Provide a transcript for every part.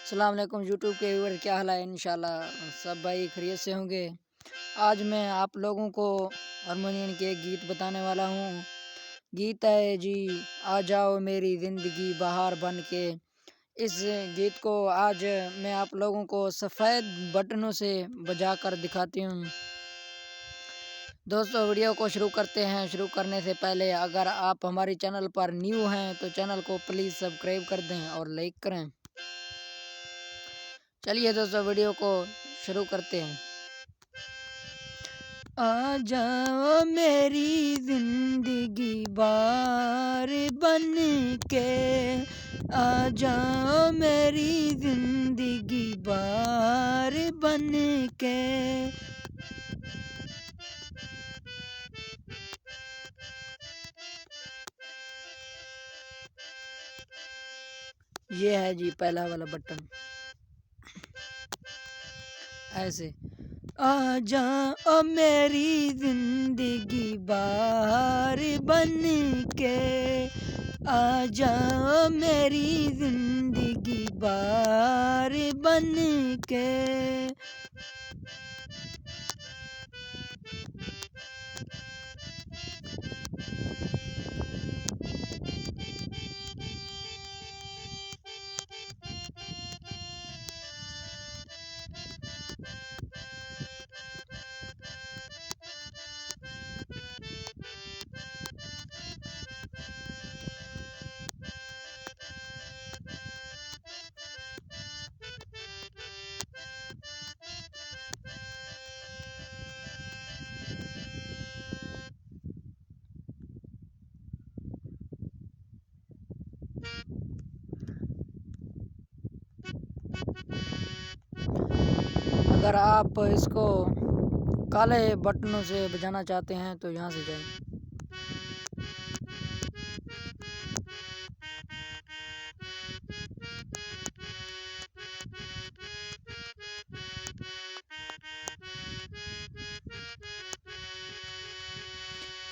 السلام علیکم یوٹیوب کے ویور، کیا حال ہے؟ انشاءاللہ سب بھائی خیریت سے ہوں گے۔ آج میں آپ لوگوں کو ہارمونین کے ایک گیت بتانے والا ہوں۔ گیت ہے جی آ جاؤ میری زندگی بہار بن کے۔ اس گیت کو آج میں آپ لوگوں کو سفید بٹنوں سے بجا کر دکھاتی ہوں۔ دوستو ویڈیو کو شروع کرتے ہیں۔ شروع کرنے سے پہلے اگر آپ ہماری چینل پر نیو ہیں تو چینل کو پلیز سبسکرائب کر دیں اور لائک کریں۔ چلیے دوستو ویڈیو کو شروع کرتے ہیں۔ آ جاؤ میری زندگی بار بن کے، آ جاؤ میری زندگی بار بن کے۔ یہ ہے جی پہلا والا بٹن، ایسے آ جاؤ میری زندگی بہار بن کے، آ جاؤ میری زندگی بہار بن کے۔ اگر آپ اس کو کالے بٹنوں سے بجانا چاہتے ہیں تو یہاں سے جائیں۔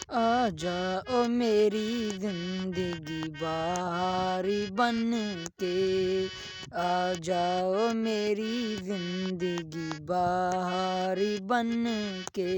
آ جاؤ میری زندگی بہار بن کے، آ جاؤ میری زندگی بہار بن کے۔